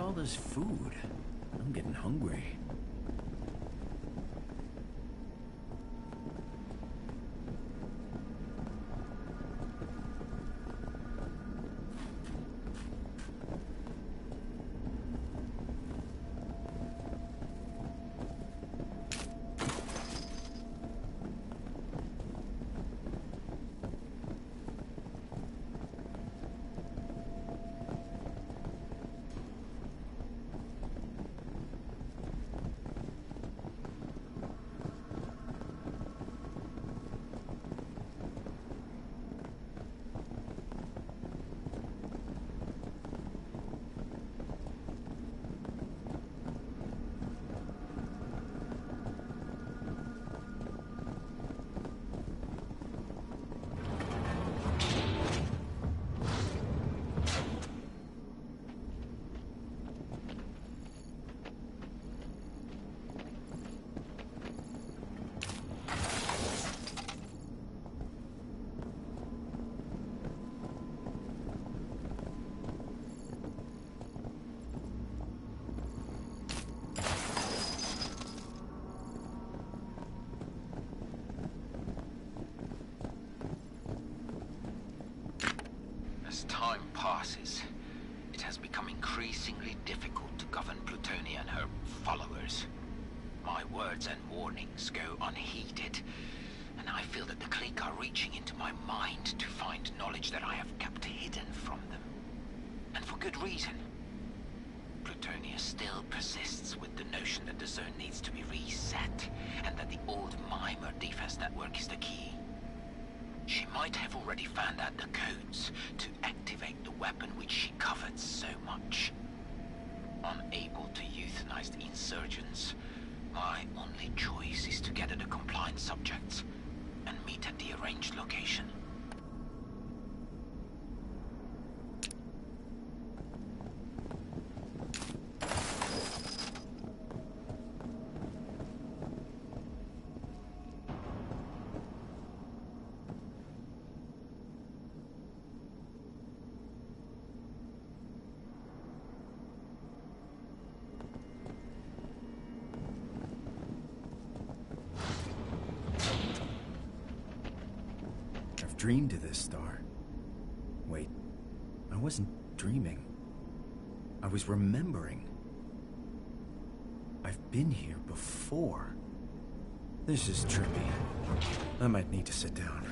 all this food? I'm getting hungry. As time passes, it has become increasingly difficult to govern Plutonia and her followers. My words and warnings go unheeded, and I feel that the clique are reaching into my mind to find knowledge that I have kept hidden from them. And for good reason. Plutonia still persists with the notion that the zone needs to be reset, and that the old Mimer defense network is the key. She might have already found out the codes to activate the weapon which she covered so much. Unable to euthanize the insurgents, my only choice is to gather the compliant subjects and meet at the arranged location. Dreamed of this star. Wait, I wasn't dreaming. I was remembering. I've been here before. This is trippy. I might need to sit down.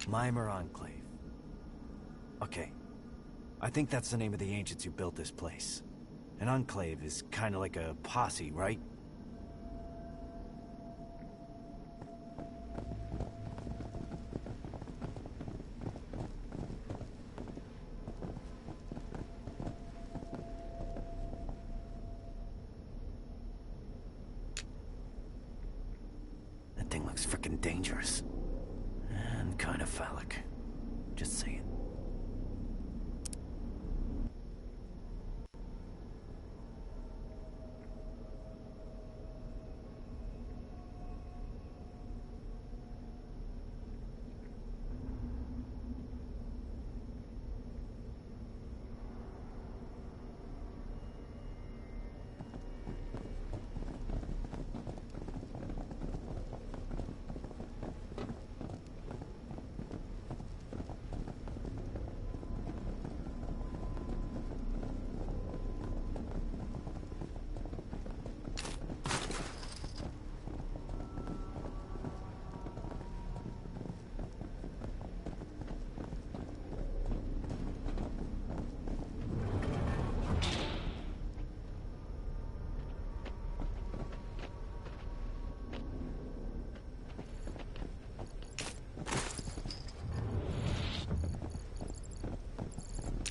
Mimer Enclave. Okay. I think that's the name of the ancients who built this place. An enclave is kind of like a posse, right? fucking dangerous. And kind of phallic. Just saying.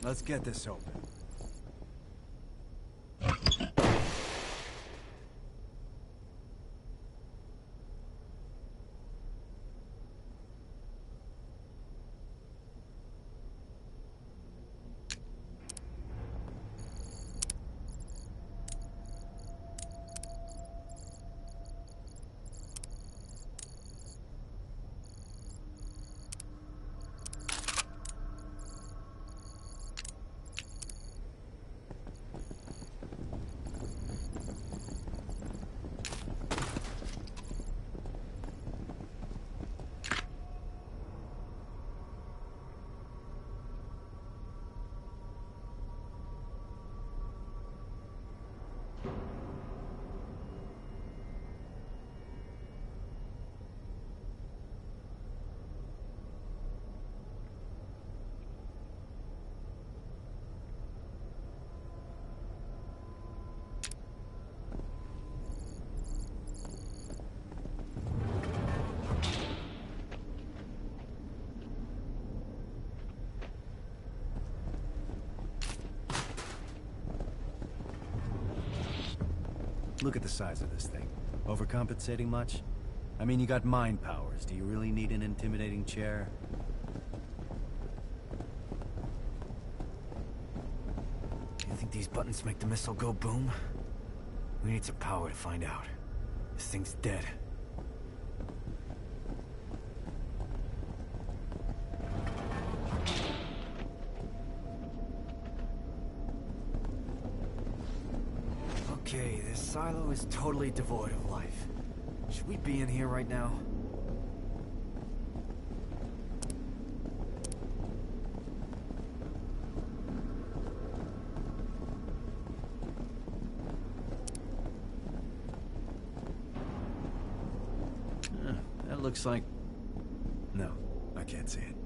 Let's get this open. Look at the size of this thing. Overcompensating much? I mean, you got mind powers. Do you really need an intimidating chair? You think these buttons make the missile go boom? We need some power to find out. This thing's dead. Okay, this silo is totally devoid of life. Should we be in here right now? That looks like... No, I can't see it.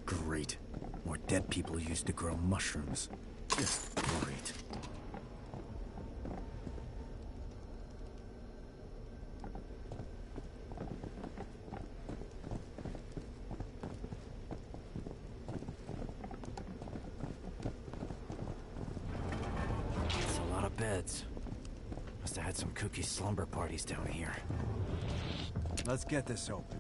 Great. More dead people used to grow mushrooms. Just great. It's a lot of beds. Must have had some kooky slumber parties down here. Let's get this open.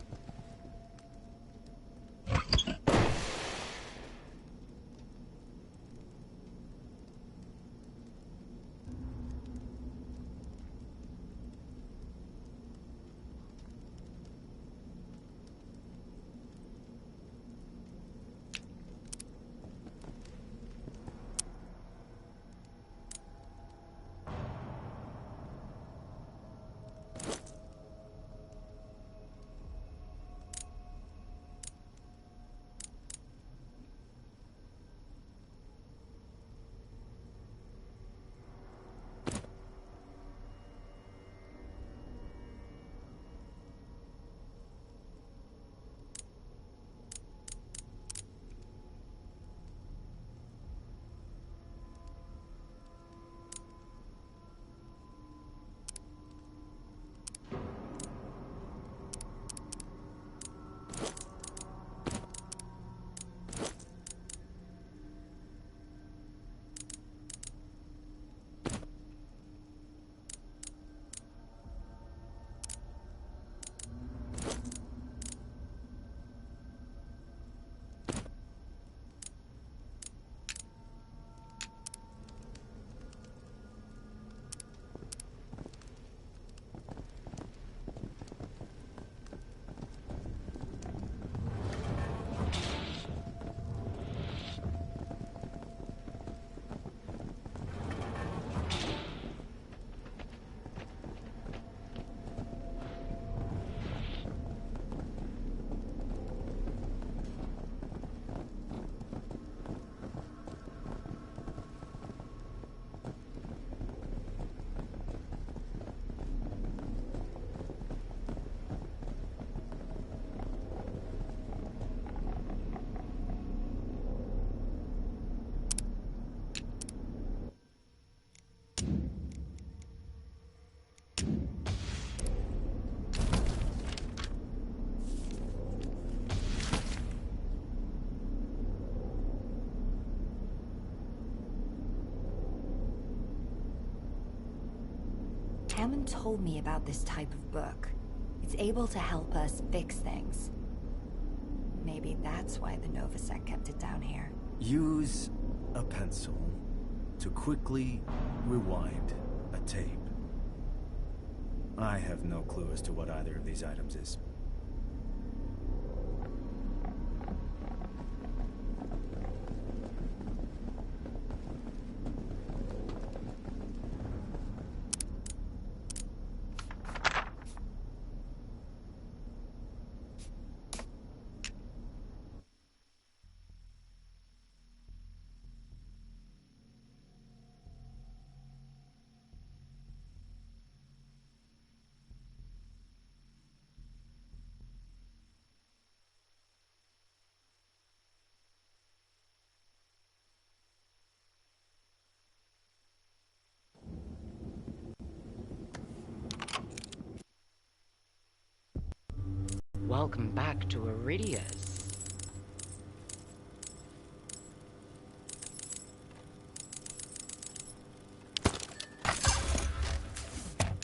Hammond told me about this type of book. It's able to help us fix things. Maybe that's why the Novasec kept it down here. Use a pencil to quickly rewind a tape. I have no clue as to what either of these items is. Welcome back to Iridius.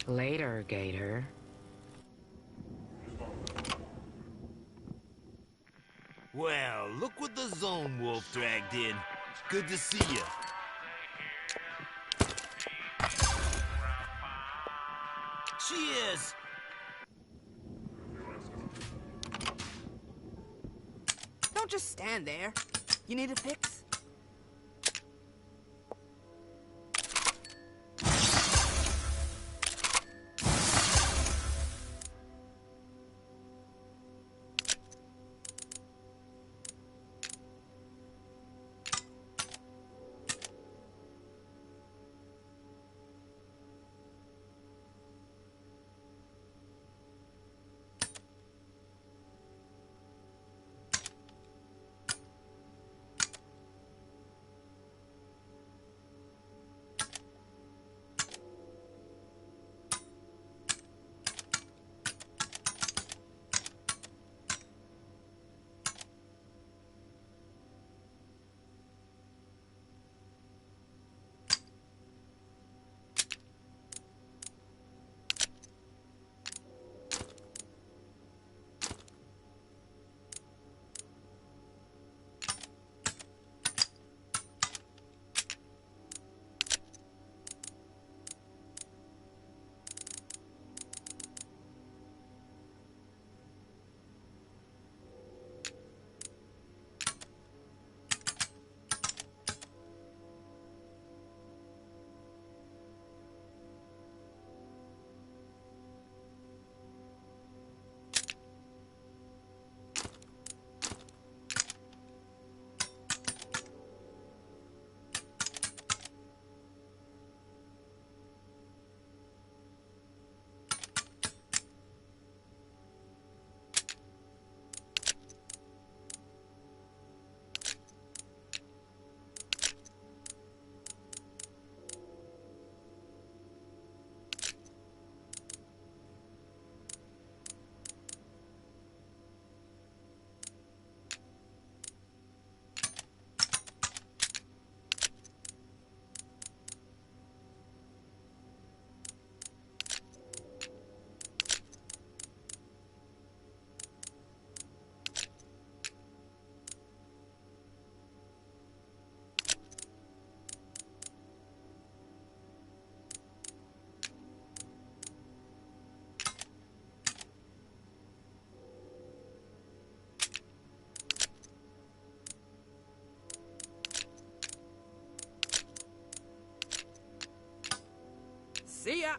Later, Gator. Well, look what the Zone Wolf dragged in. Good to see you. Cheers! Don't just stand there. You need a fix? See ya!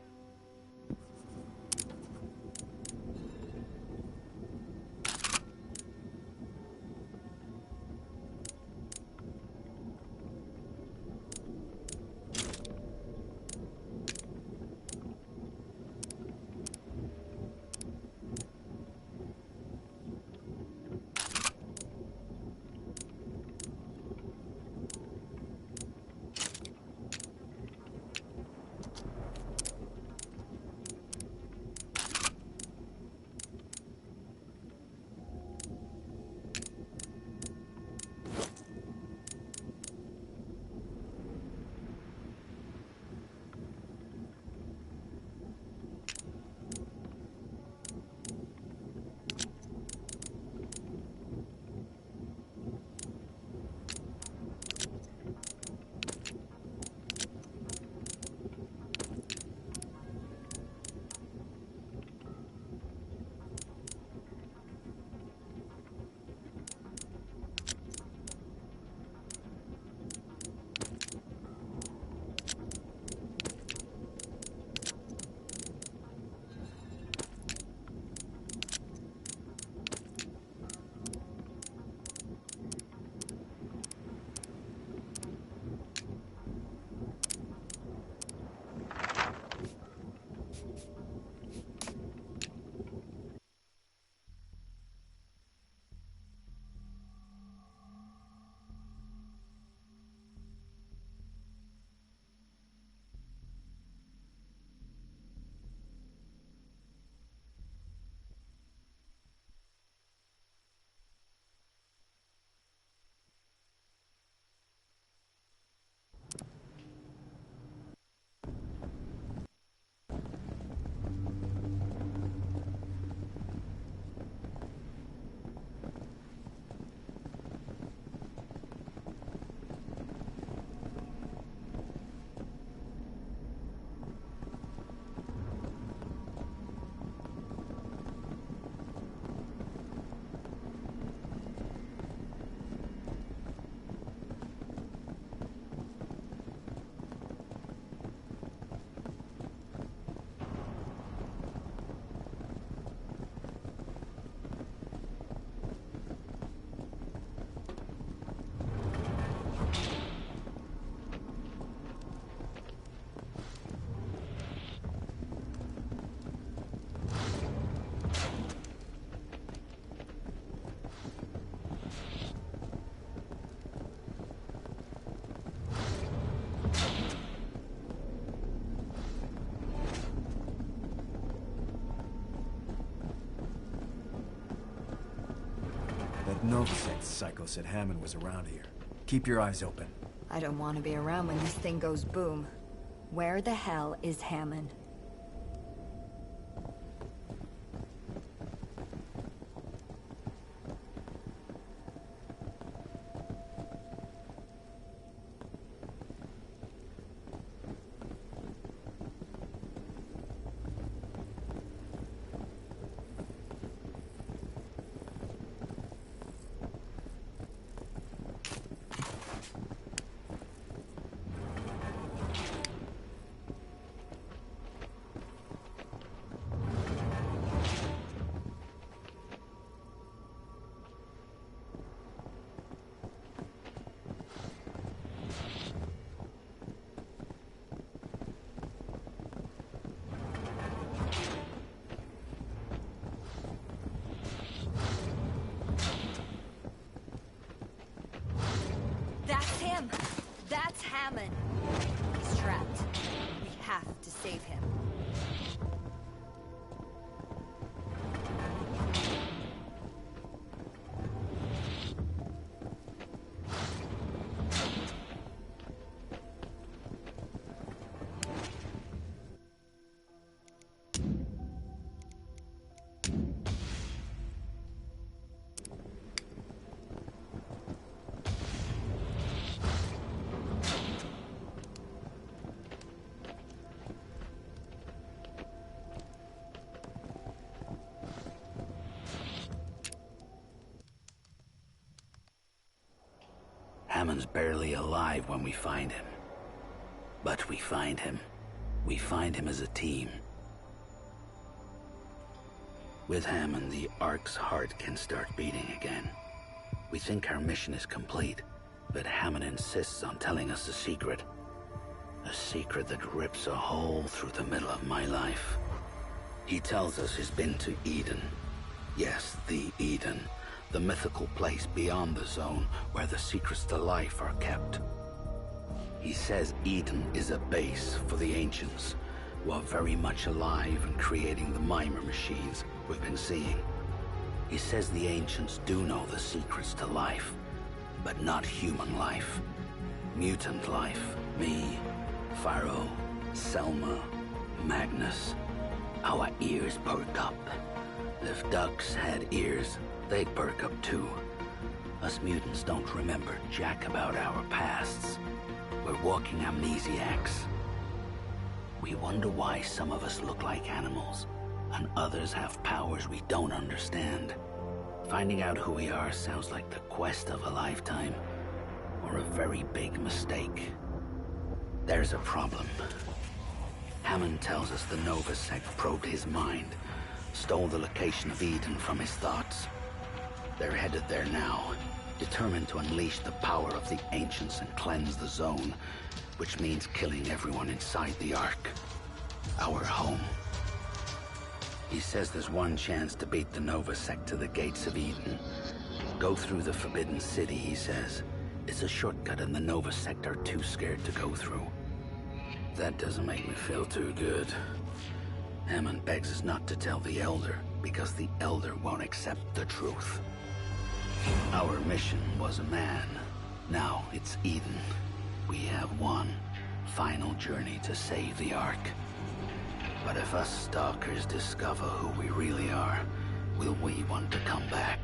Novosec psycho said Hammond was around here. Keep your eyes open. I don't want to be around when this thing goes boom. Where the hell is Hammond? That's him! That's Hammond! He's trapped. We have to save him. Hammond's barely alive when we find him. But we find him. We find him as a team. With Hammond, the Ark's heart can start beating again. We think our mission is complete, but Hammond insists on telling us a secret. A secret that rips a hole through the middle of my life. He tells us he's been to Eden. Yes, the Eden. The mythical place beyond the zone where the secrets to life are kept. He says Eden is a base for the ancients, who are very much alive and creating the mimer machines we've been seeing. He says the ancients do know the secrets to life, but not human life. Mutant life. Me, Pharaoh, Selma, Magnus. Our ears perk up. If ducks had ears, they'd perk up too. Us mutants don't remember jack about our pasts. We're walking amnesiacs. We wonder why some of us look like animals, and others have powers we don't understand. Finding out who we are sounds like the quest of a lifetime, or a very big mistake. There's a problem. Hammond tells us the Novosec probed his mind, stole the location of Eden from his thoughts. They're headed there now, determined to unleash the power of the ancients and cleanse the zone, which means killing everyone inside the Ark. Our home. He says there's one chance to beat the Novosec to the gates of Eden. Go through the Forbidden City, he says. It's a shortcut and the Novosec are too scared to go through. That doesn't make me feel too good. Hammond begs us not to tell the Elder, because the Elder won't accept the truth. Our mission was a man. Now it's Eden. We have one final journey to save the Ark. But if us stalkers discover who we really are, will we want to come back?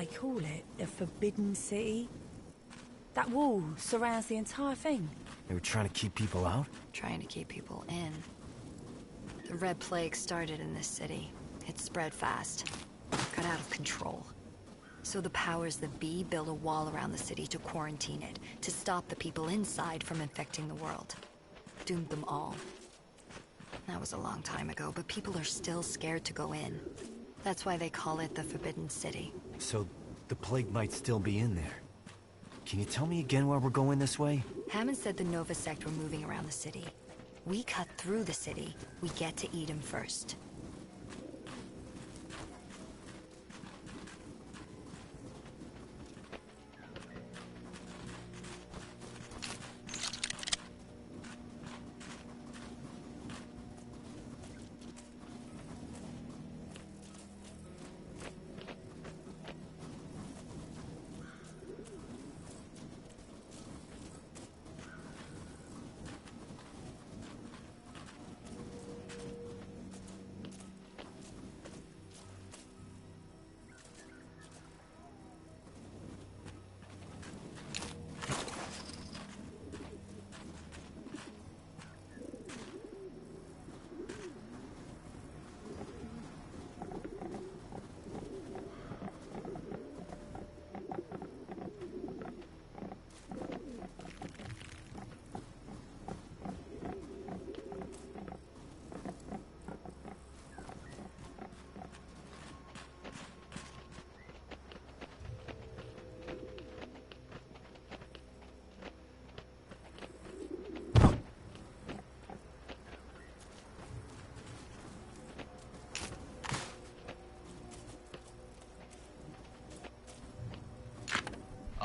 they call it? The Forbidden City? That wall surrounds the entire thing. They were trying to keep people out? Trying to keep people in. The Red Plague started in this city. It spread fast. Got out of control. So the powers that be built a wall around the city to quarantine it, to stop the people inside from infecting the world. Doomed them all. That was a long time ago, but people are still scared to go in. That's why they call it the Forbidden City. So, the plague might still be in there. Can you tell me again why we're going this way? Hammond said the Nova sect were moving around the city. We cut through the city. We get to eat him first.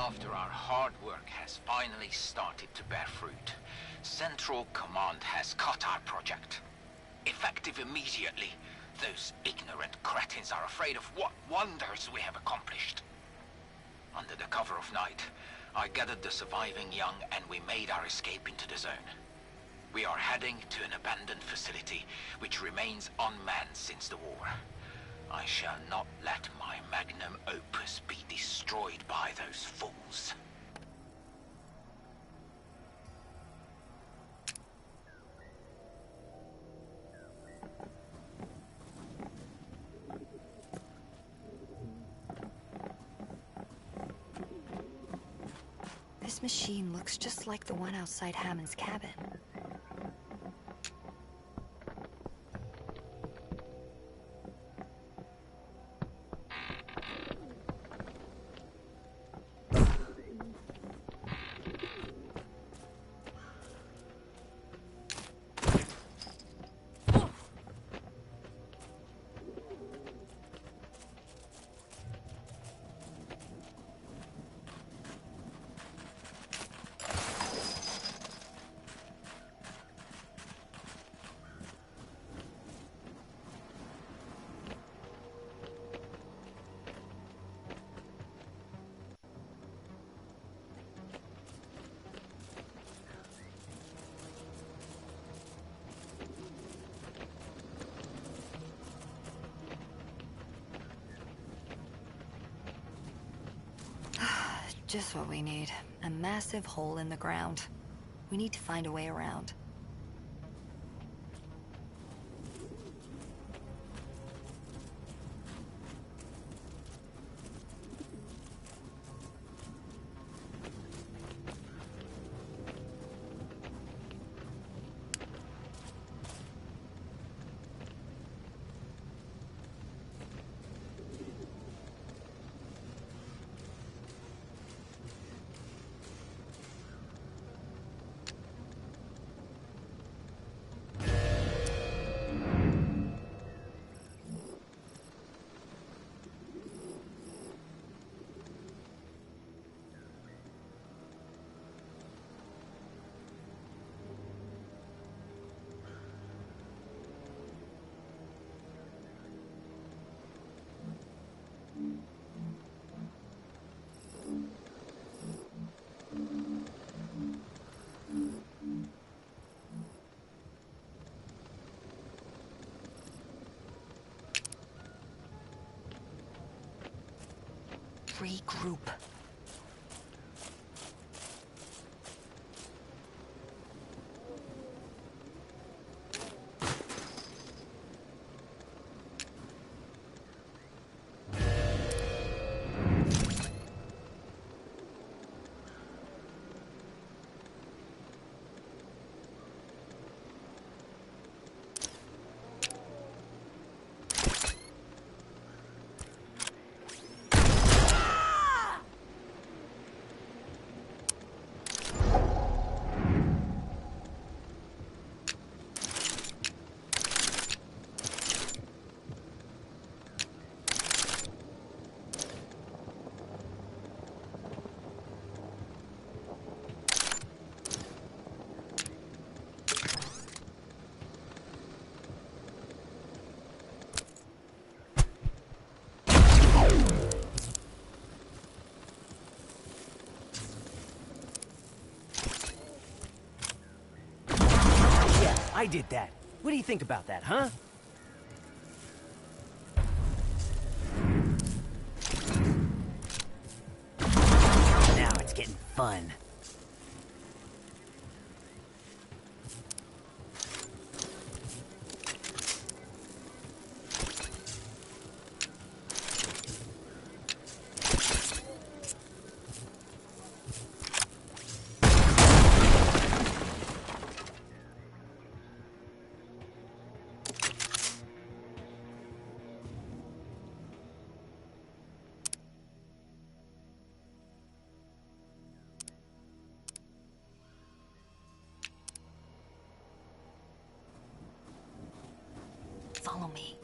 After our hard work has finally started to bear fruit, Central Command has cut our project. Effective immediately, those ignorant cretins are afraid of what wonders we have accomplished. Under the cover of night, I gathered the surviving young and we made our escape into the zone. We are heading to an abandoned facility which remains unmanned since the war. I shall not let my magnum opus be destroyed by those fools. This machine looks just like the one outside Hammond's cabin. Just what we need. A massive hole in the ground. We need to find a way around. regroup. I did that. What do you think about that, huh? Now it's getting fun. Follow me.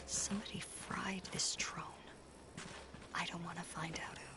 Somebody fried this drone. I don't want to find out who.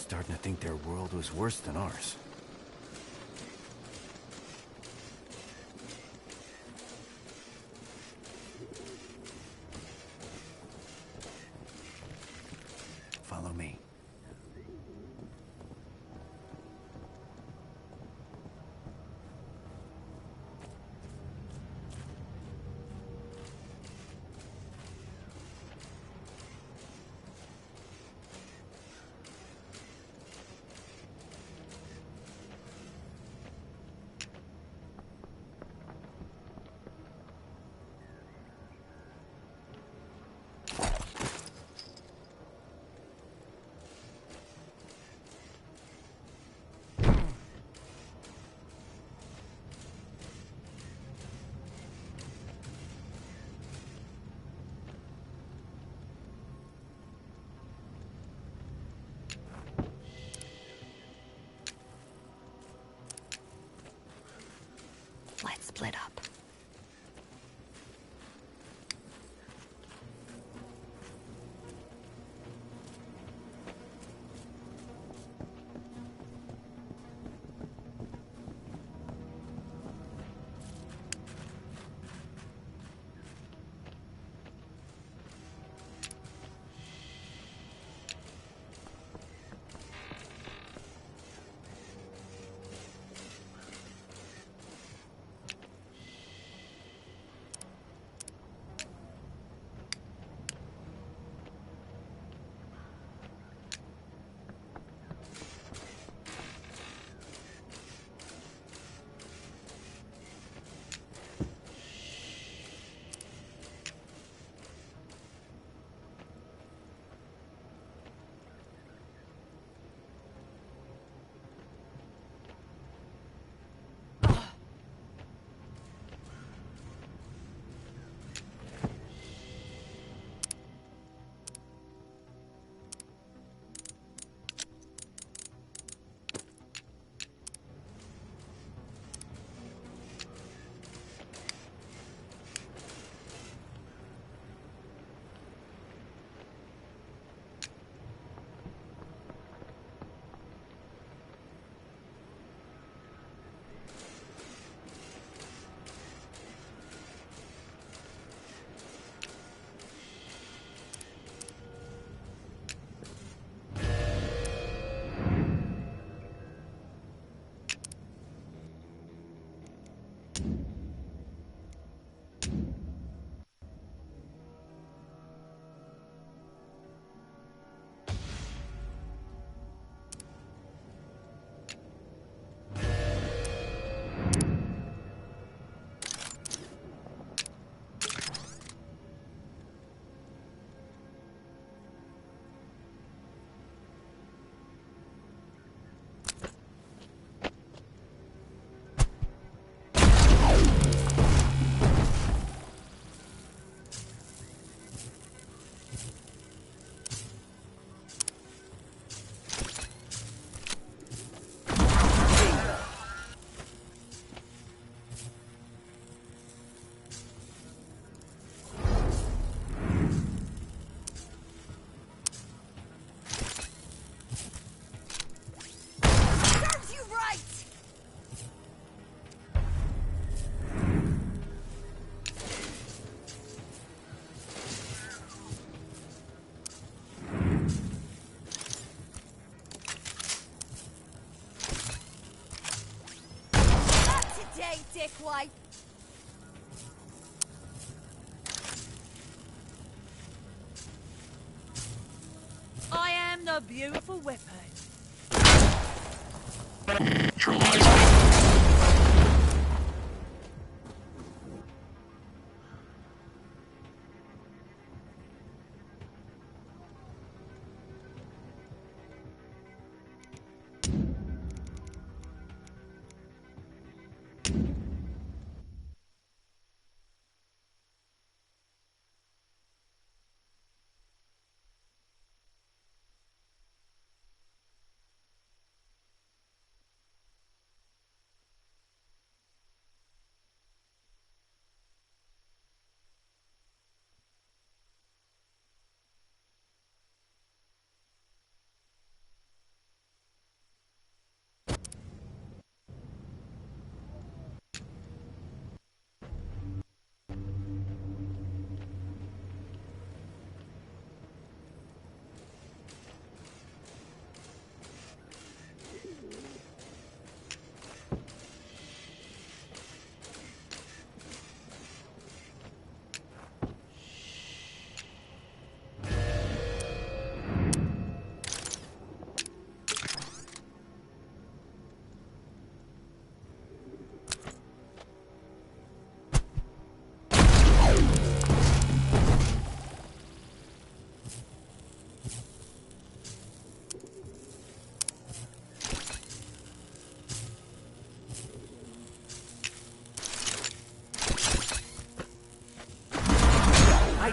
Starting to think their world was worse than ours. Follow me. Let's split up. Dickwipe. I am the beautiful weapon.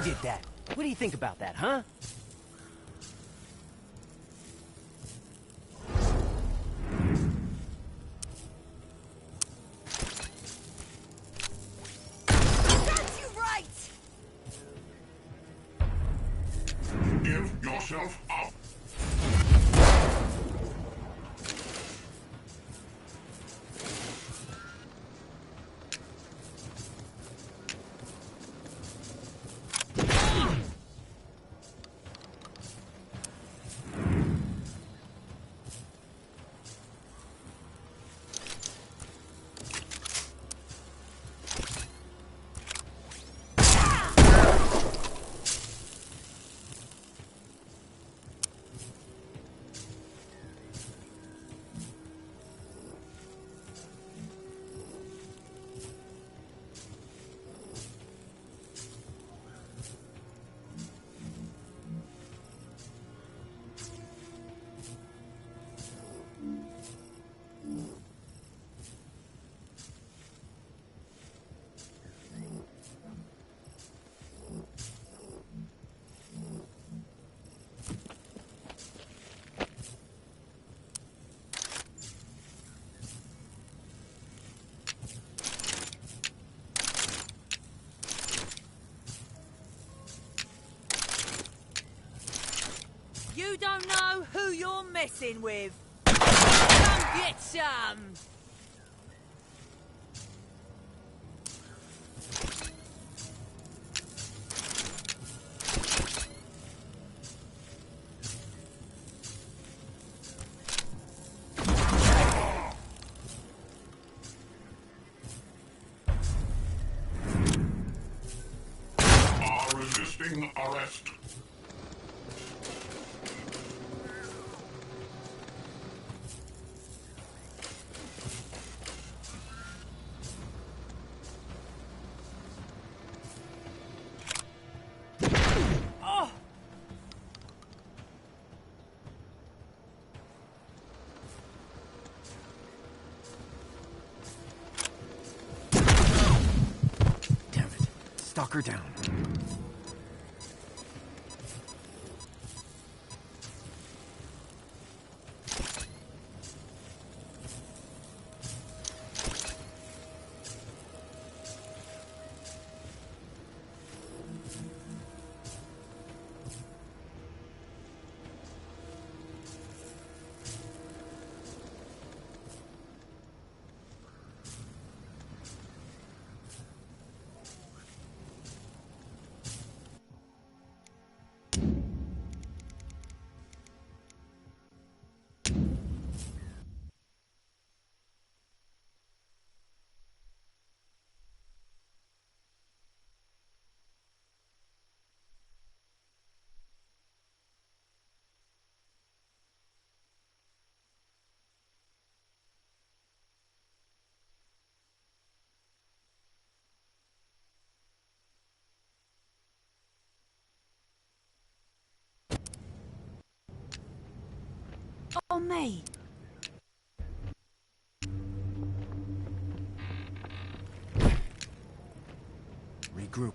did that. What do you think about that, huh? That's you right! Give yourself up. You don't know who you're messing with. Come get some! Are resisting arrest. Damn it. Stalk her down. Oh, me. Regroup.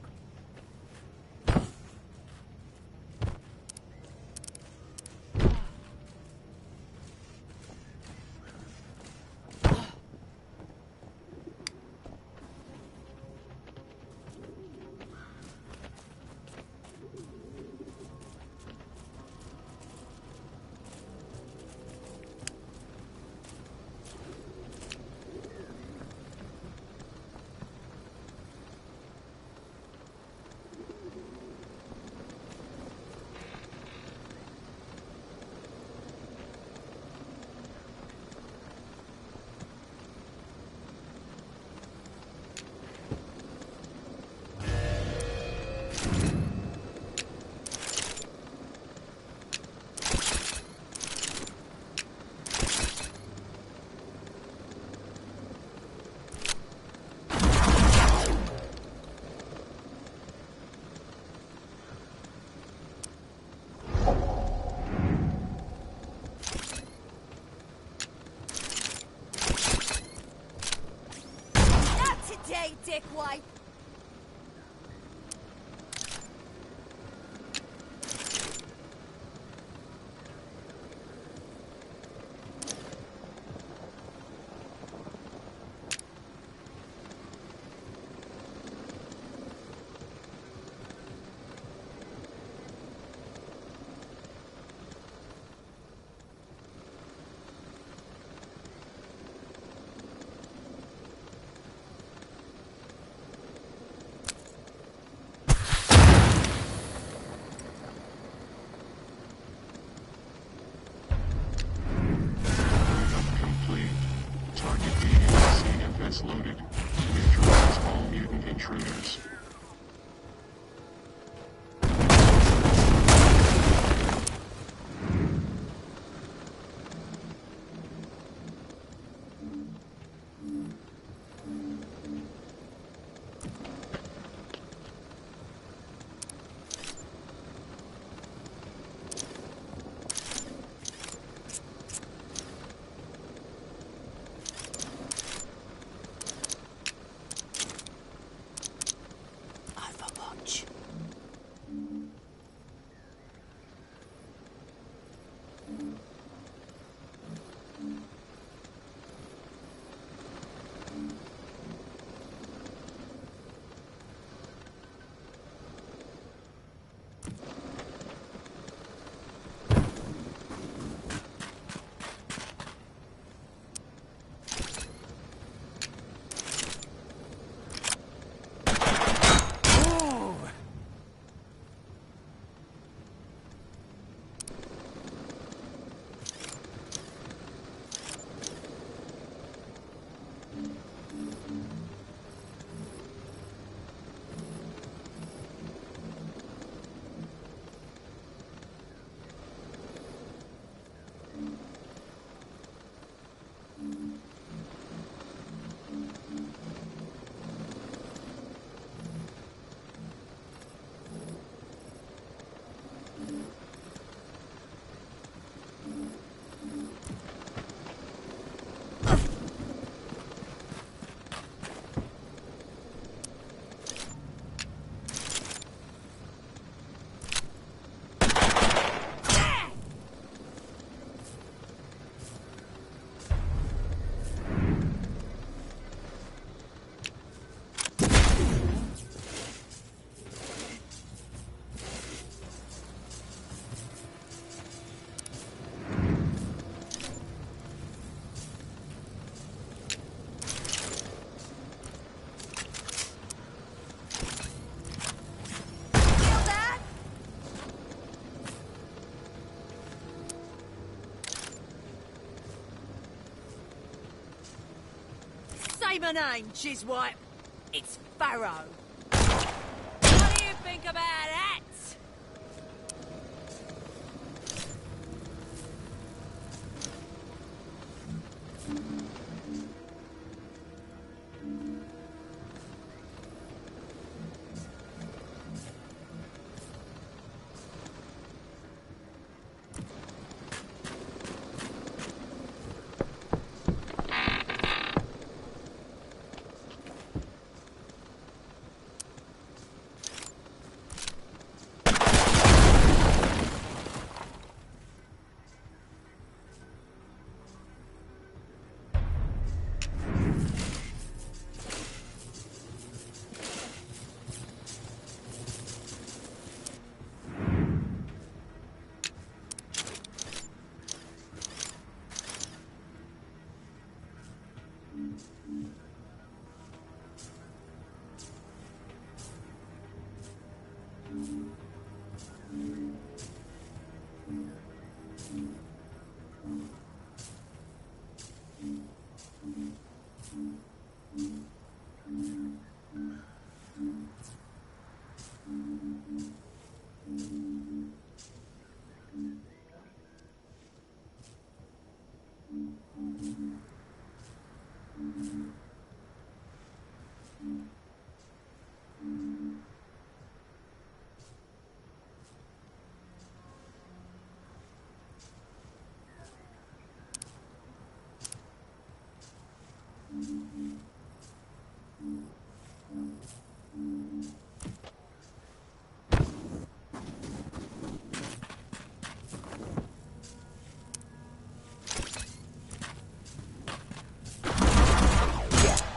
Say my name, Chiswipe. It's Pharaoh. What do you think about that?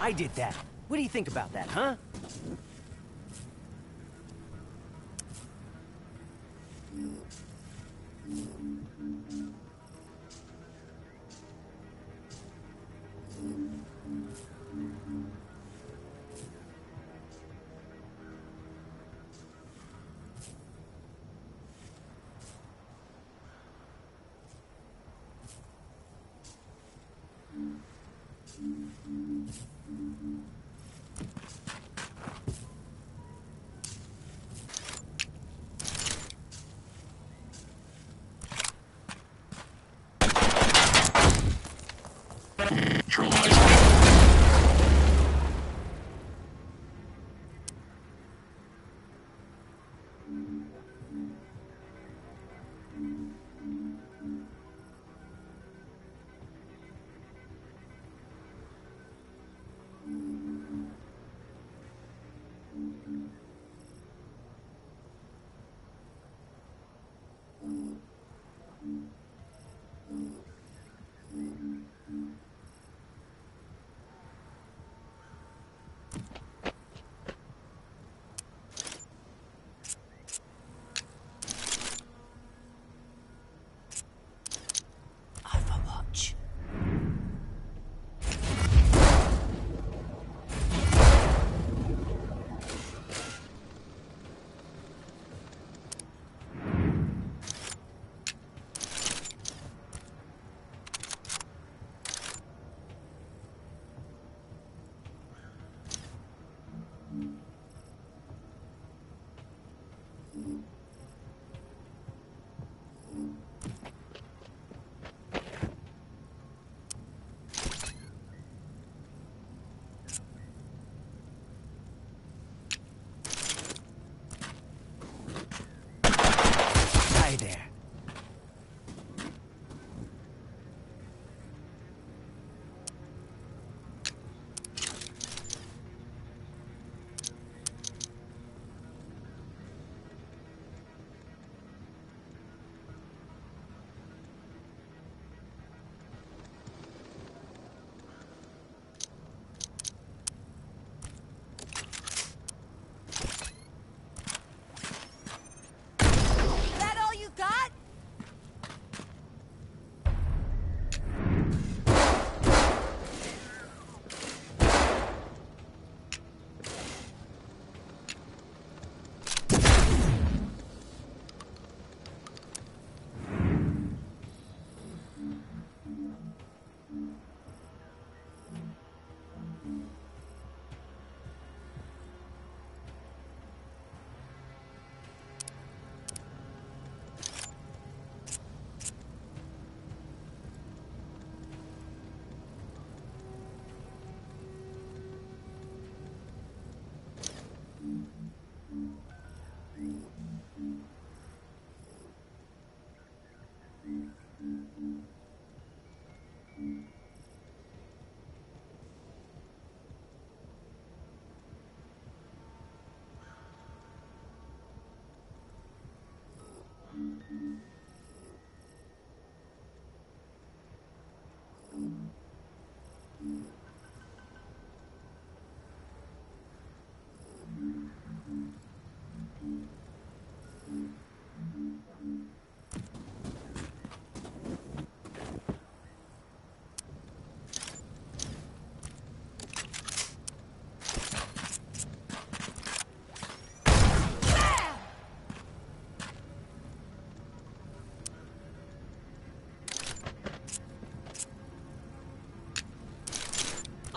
I did that. What do you think about that, huh?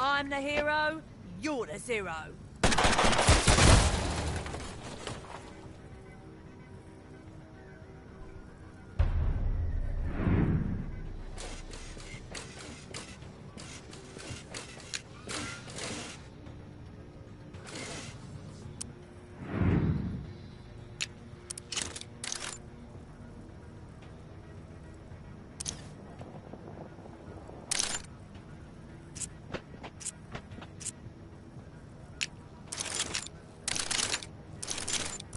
I'm the hero, you're the zero.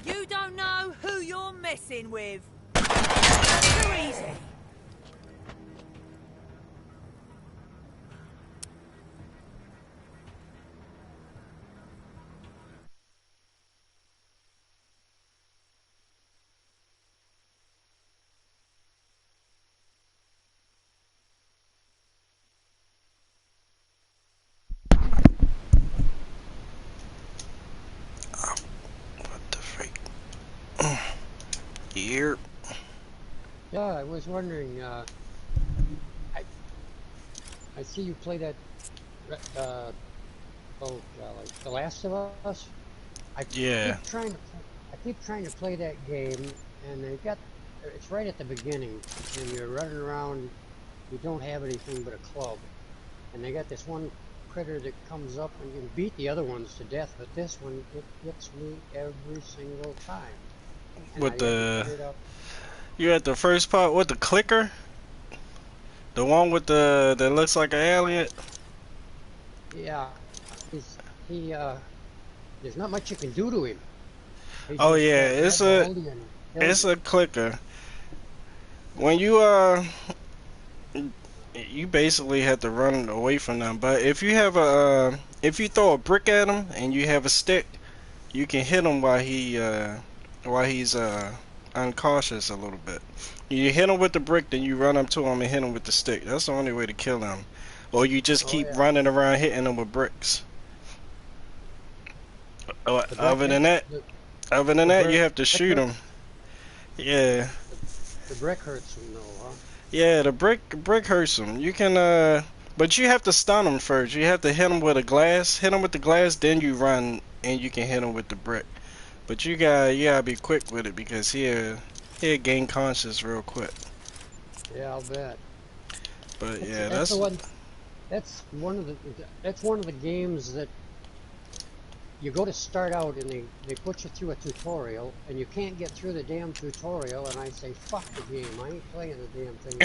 You don't know who you're messing with. Too easy. What the freak? Here. Yeah, I was wondering, I see you play that, oh golly, The Last of Us? Yeah. I keep trying to play that game, and it's right at the beginning, and you're running around, you don't have anything but a club, and they got this one critter that comes up, and you can beat the other ones to death, but this one, it gets me every single time. And With I haven't the... figured out. You at the first part with the clicker? The one with the... that looks like an alien? Yeah, there's not much you can do to him. He Oh just yeah, grabs a hold of you and kills it's a clicker. When you you basically have to run away from them. But if you have a if you throw a brick at him and you have a stick, you can hit him while he's uncautious a little bit. You hit him with the brick, then you run up to him and hit him with the stick. That's the only way to kill him. Or you just keep running around hitting him with bricks. Other than that, you have to shoot him. Yeah. The brick hurts him though, huh? Yeah, the brick hurts him. You can but you have to stun him first. You have to hit him with a glass. Hit him with the glass, then you run and you can hit him with the brick. But you gotta be quick with it because he'll gain conscious real quick. Yeah, I'll bet. But yeah, that's one of the games that you go to start out and they put you through a tutorial and you can't get through the damn tutorial, and I say fuck the game, I ain't playing the damn thing.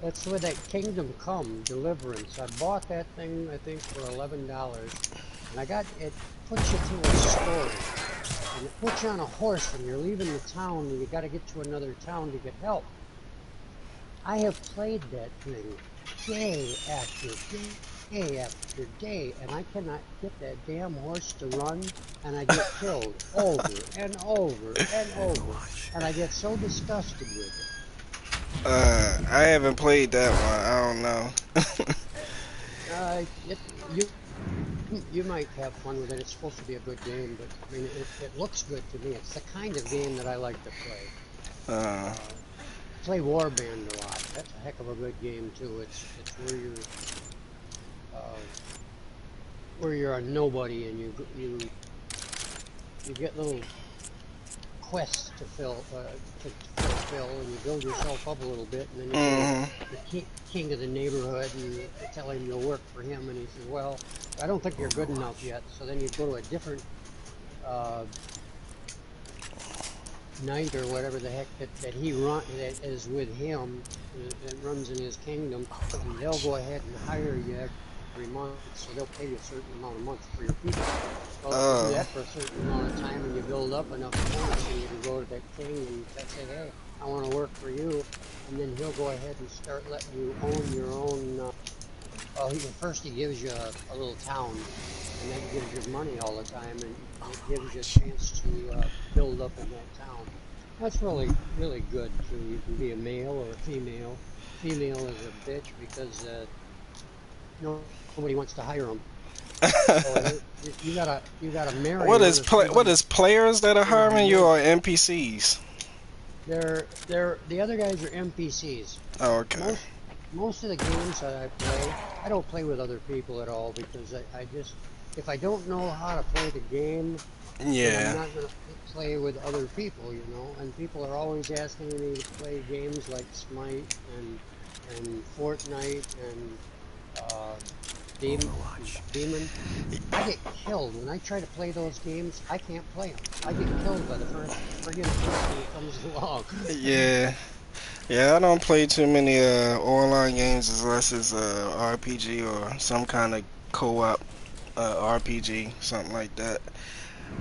That's where that Kingdom Come Deliverance, I bought that thing I think for $11, and it puts you through a story, and it puts you on a horse and you're leaving the town and you got to get to another town to get help. I have played that thing day after day, and I cannot get that damn horse to run, and I get killed over and over and over, and I get so disgusted with it. I haven't played that one. I don't know. You might have fun with it. It's supposed to be a good game, but I mean, it looks good to me. It's the kind of game that I like to play. Play Warband a lot. That's a heck of a good game too. It's where you're a nobody and you get little quests to fulfill, and you build yourself up a little bit, and then you go the king of the neighborhood and you tell him you'll work for him, and he says, well, I don't think you're good enough yet. So then you go to a different knight or whatever the heck that that is with him, that runs in his kingdom, and they'll go ahead and hire you every month, so they'll pay you a certain amount a month for your people. Well, if you do that for a certain amount of time and you build up enough points, and you can go to that king and say, hey, I want to work for you, and then he'll go ahead and start letting you own your own. Well, first he gives you a little town, and that gives you money all the time, and it gives you a chance to build up in that town. That's really, really good too. You can be a male or a female. Female is a bitch because nobody wants to hire them. So you gotta marry. What is players that are hiring you or NPCs? The other guys are NPCs. Oh, okay. most of the games that I play, I don't play with other people at all because I just, if I don't know how to play the game, then I'm Yeah. not going to play with other people, you know. And people are always asking me to play games like Smite and Fortnite and uh, Demon. I get killed when I try to play those games. I can't play them. I get killed by the first friggin' person that comes along. Yeah. Yeah, I don't play too many online games unless it's RPG or some kind of co-op RPG, something like that.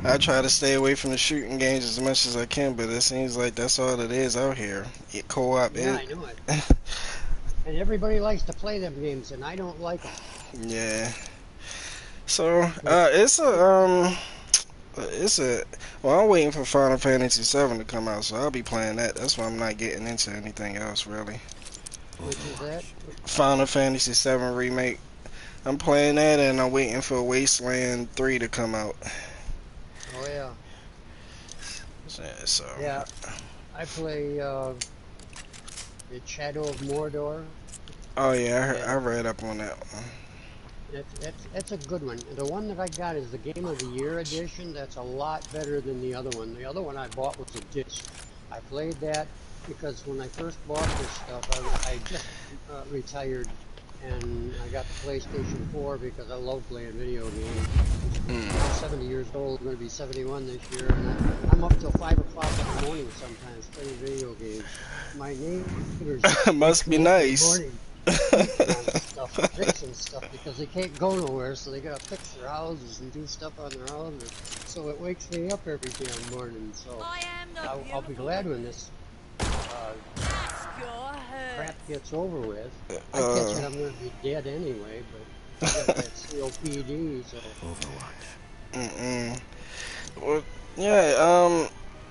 I try to stay away from the shooting games as much as I can, but it seems like that's all it is out here. Co-op Yeah, is. I know it. And everybody likes to play them games, and I don't like them. Yeah. So it's a well, I'm waiting for Final Fantasy 7 to come out, so I'll be playing that. That's why I'm not getting into anything else really. Which is that? Final Fantasy 7 remake. I'm playing that, and I'm waiting for Wasteland 3 to come out. Oh yeah. So Yeah, I play the Shadow of Mordor. oh yeah, I read up on that one. That's a good one. The one that I got is the Game of the Year edition. That's a lot better than the other one. The other one I bought was a disc. I played that because when I first bought this stuff, I just retired and I got the PlayStation 4 because I love playing video games. I'm 70 years old, I'm going to be 71 this year, and I'm up till 5 o'clock in the morning sometimes playing video games. My neighbors Must be nice. Fixing stuff because they can't go nowhere, so they gotta fix their houses and do stuff on their houses. So it wakes me up every damn morning. So I'll be glad when this crap gets over with. I catch it, I'm gonna be dead anyway, but I got that COPD, so. Overwatch. Well, yeah.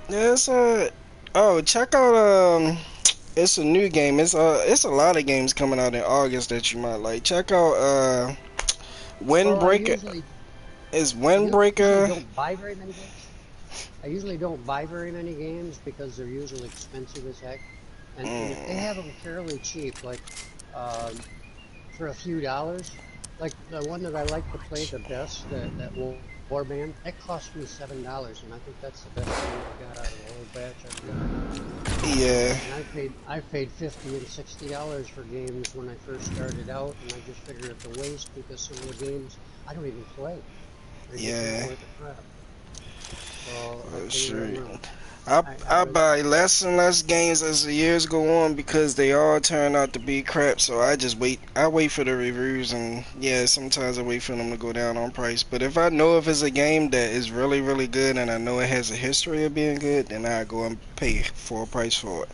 Yeah. Oh, check out it's a new game. It's a lot of games coming out in August that you might like. Check out Windbreaker. Is Windbreaker? I don't buy very many games. I usually don't buy very many games because they're usually expensive as heck. And if they have them fairly cheap, like for a few dollars, like the one that I like to play the best, that Warband, that cost me $7, and I think that's the best thing I got out of the whole batch I've got. Yeah. And I paid $50 and $60 for games when I first started out, and I just figured it's a waste because some of the games I don't even play. They're just not worth the crap. So Sure. I buy less and less games as the years go on because they all turn out to be crap. So I just wait. I wait for the reviews, and yeah, sometimes I wait for them to go down on price. But if I know if it's a game that is really, really good, and I know it has a history of being good, then I go and pay full price for it.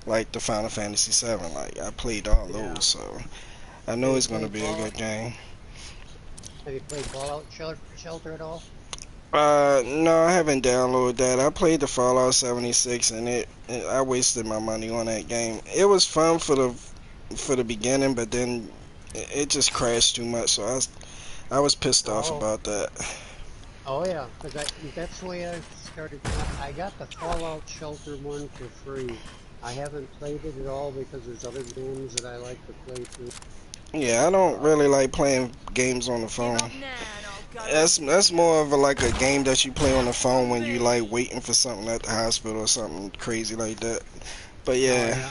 Like the Final Fantasy 7, like I played all those, so I know it's gonna be a good game. Have you played Fallout Shelter at all? No, I haven't downloaded that. I played the Fallout 76, and I wasted my money on that game. It was fun for the beginning, but then it just crashed too much, so I was pissed off about that. Oh yeah, because that's the way I started. I got the Fallout Shelter one for free. I haven't played it at all because there's other games that I like to play too. Yeah, I don't really like playing games on the phone. That's more of like a game that you play on the phone when you like waiting for something at the hospital or something crazy like that. But yeah,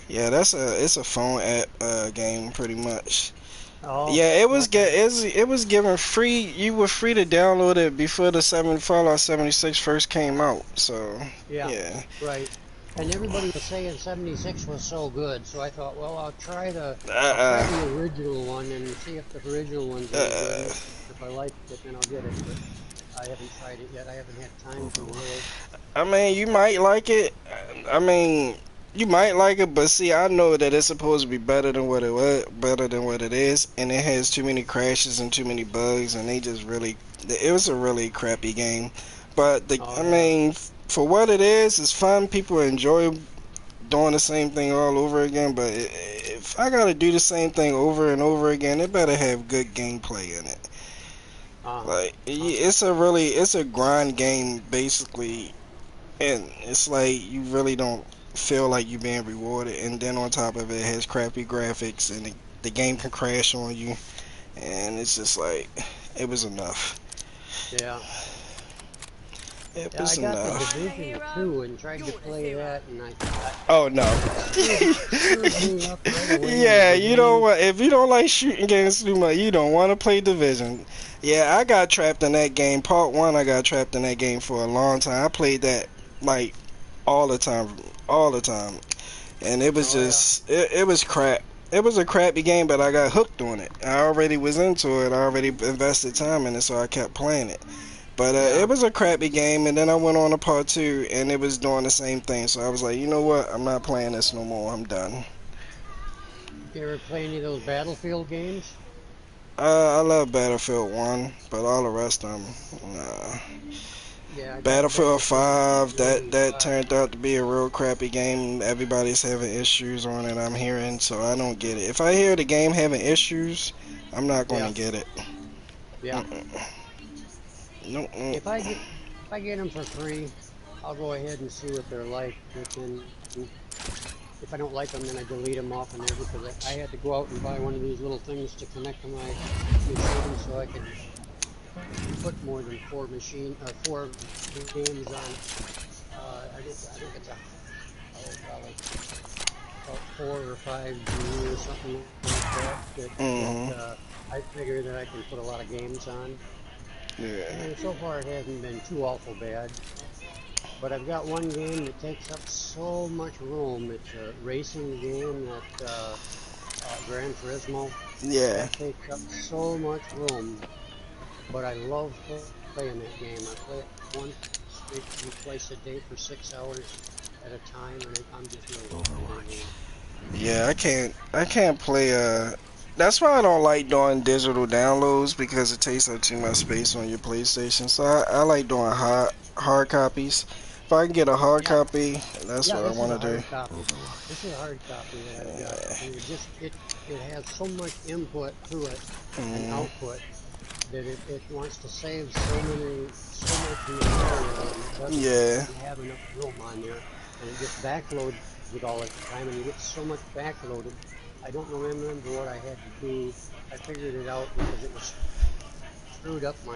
it's a phone app game pretty much. Yeah, it was given free. You were free to download it before the Fallout 76 first came out. So yeah. Right. And everybody was saying 76 was so good, so I thought, well, I'll try the original one and see if the original one's any good. If I like it, then I'll get it. But I haven't tried it yet. I haven't had time to really. I mean, you might like it. I mean, you might like it, but see, I know that it's supposed to be better than what it is, and it has too many crashes and too many bugs, and it was a really crappy game. But I mean, for what it is, it's fun. People enjoy doing the same thing all over again. But if I gotta do the same thing over and over again, it better have good gameplay in it. It's a grind game basically, and it's like you really don't. feel like you're being rewarded, and then on top of it, it has crappy graphics, and the game can crash on you, and it's just like, it was enough. Yeah. It Yeah, was I got enough. the Division 2 and tried to play that, and Oh no. screwed me up right away. Yeah, you don't want, if you don't like shooting games too much, you don't want to play Division. Yeah, I got trapped in that game. Part 1, I got trapped in that game for a long time. I played that like all the time, and it was just it was crap. It was a crappy game, but I got hooked on it. I already was into it. I already invested time in it, so I kept playing it. But it was a crappy game, and then I went on to part 2, and it was doing the same thing. So I was like, you know what? I'm not playing this no more. I'm done. You ever play any of those Battlefield games? I love Battlefield 1, but all the rest of them, nah. Yeah, I got Battlefield 5, that 5. turned out to be a real crappy game. Everybody's having issues on it, I'm hearing, so I don't get it. If I hear the game having issues, I'm not going to get it. Yeah. Nope. If I get them for free, I'll go ahead and see what they're like. But then, if I don't like them, then I delete them off and there because I had to go out and buy one of these little things to connect to my machine so I could put more than 4 games on. I think it's probably about 4 or 5 G or something like that. I figure that I can put a lot of games on. Yeah. And so far it hasn't been too awful bad. But I've got one game that takes up so much room. It's a racing game that Gran Turismo. Yeah. That takes up so much room. But I love playing that game. I play it once, maybe twice a day for 6 hours at a time, and I'm just really Overwatch. Yeah, I can't play. That's why I don't like doing digital downloads because it takes up too much space on your PlayStation. So I like doing hard copies. If I can get a hard copy, that's what I want to do. This is a hard copy that I've got, and it has so much input to it and output that it wants to save so much material, and it doesn't have enough room on there, and it gets backloaded all the time, and you get so much backloaded. I don't remember what I had to do. I figured it out because it was screwed up the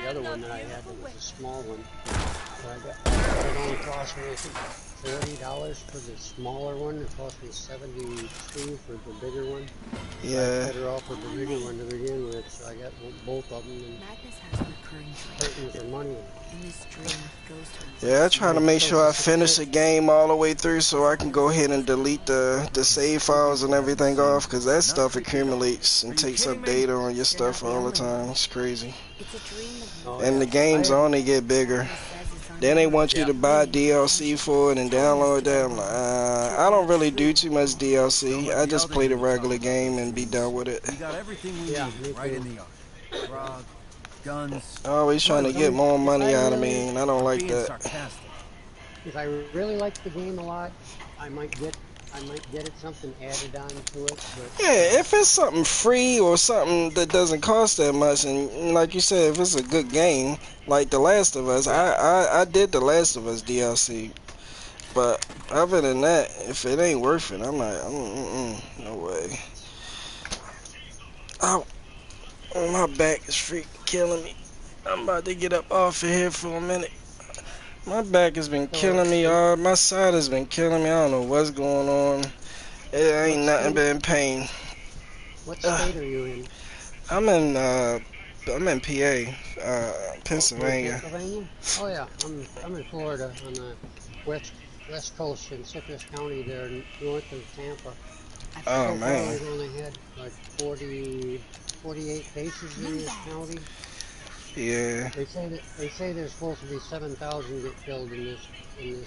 other one that I had that was a small one. So it only cost me, I think, $40 for the smaller one. It cost me $72 for the bigger one. Yeah. I was better off with the bigger one to begin with, so I got both of them and hurting for money. Yeah, I try to make sure I finish the game all the way through so I can go ahead and delete the save files and everything off, because that stuff accumulates and takes up data on your stuff all the time. It's crazy. And the games only get bigger. Then they want you to buy DLC for it and download that. I'm like, I don't really do too much DLC. I just play the regular game and be done with it. We got everything we need right in the yard. Grog, guns. Always trying to get more money out of me, and I don't like that. If I really like the game a lot, I might get it something added on to it. But yeah, if it's something free or something that doesn't cost that much, and like you said, if it's a good game, like The Last of Us, I did The Last of Us DLC, but other than that, if it ain't worth it, I'm like, no way. Oh, my back is freaking killing me. I'm about to get up off of here for a minute. My back has been killing me, my side has been killing me. I don't know what's going on. It ain't nothing but in pain. What state are you in? I'm in PA, Pennsylvania. Oh yeah, I'm in Florida on the west coast in Citrus County there north of Tampa. Oh so man. Far, we've only had like 48 cases in this county. Yeah. They say there's supposed to be 7,000 get killed in this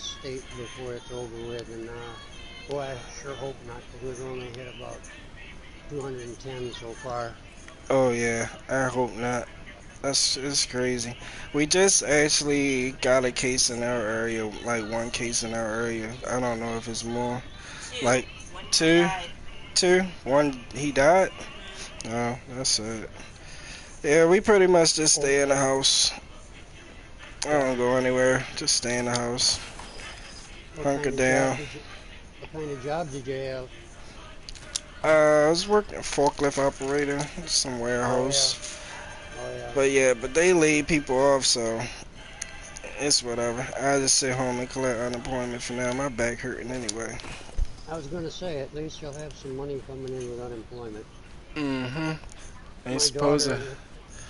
state before it's over with, and boy, I sure hope not, because we've only hit about 210 so far. Oh yeah, I hope not. It's crazy. We just actually got a case in our area, like one case in our area. I don't know if it's more. Like two. One, he died? No, that's it. Yeah, we pretty much just stay in the house. I don't go anywhere, just stay in the house. hunker down. What kind of job did you have? I was working forklift operator, some warehouse. Oh yeah. But they laid people off, so it's whatever. I just sit home and collect unemployment for now. My back hurting anyway. I was gonna say, at least you'll have some money coming in with unemployment. Mm-hmm. Ain't My supposed daughter,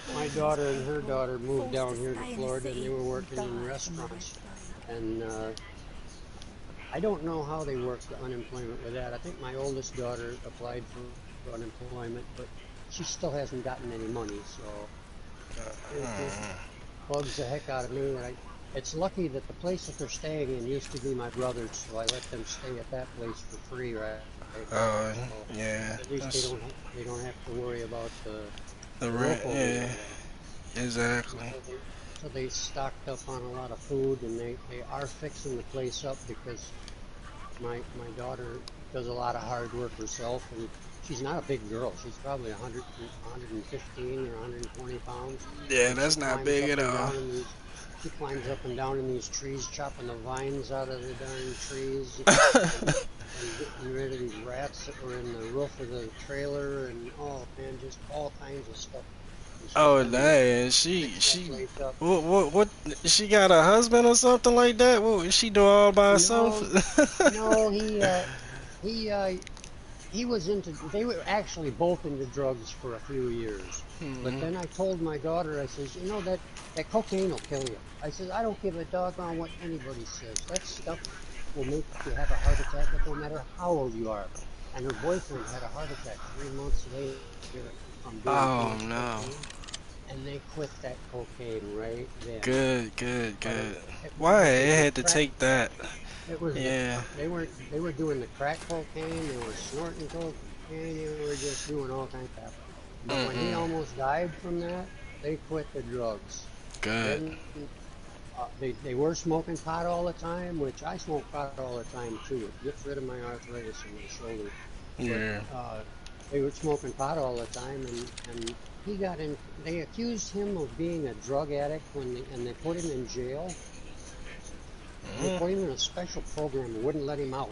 to. my daughter and her daughter moved down here to Florida, and they were working in restaurants. And I don't know how they work the unemployment with that. I think my oldest daughter applied for unemployment, but she still hasn't gotten any money. So it bugs the heck out of me that it's lucky that the place that they're staying in used to be my brother's, so I let them stay at that place for free right now. So Yeah. at least they don't have to worry about the rent. roof over their Yeah. head. Exactly. So they stocked up on a lot of food, and they are fixing the place up because my daughter does a lot of hard work herself, and she's not a big girl. She's probably 115 or 120 pounds, Yeah, and she that's not climbs big up at and all. down in these. She climbs up and down in these trees, chopping the vines out of the darn trees, and getting rid of these rats that were in the roof of the trailer, and oh man, just all kinds of stuff. And she's Oh, done to dang. fix that place up. What, she got a husband or something like that? What, is she doing all by herself? No, no, he he was into, they were actually both into drugs for a few years. But then I told my daughter, I says, you know, that cocaine will kill you. I says, I don't give a doggone what anybody says. That stuff will make you have a heart attack no matter how old you are. And her boyfriend had a heart attack 3 months later from doing too Oh, much no. cocaine. And they quit that cocaine right then. Good. But Why? it was It the had to crack. take that. It was Yeah. they were doing the crack cocaine, they were snorting cocaine, they were just doing all kinds of stuff. But when he almost died from that, they quit the drugs. Good. Then they were smoking pot all the time, which I smoke pot all the time too. It gets rid of my arthritis in my shoulder. But Yeah. they were smoking pot all the time, and he got in. They accused him of being a drug addict and they put him in jail. They put him in a special program and wouldn't let him out.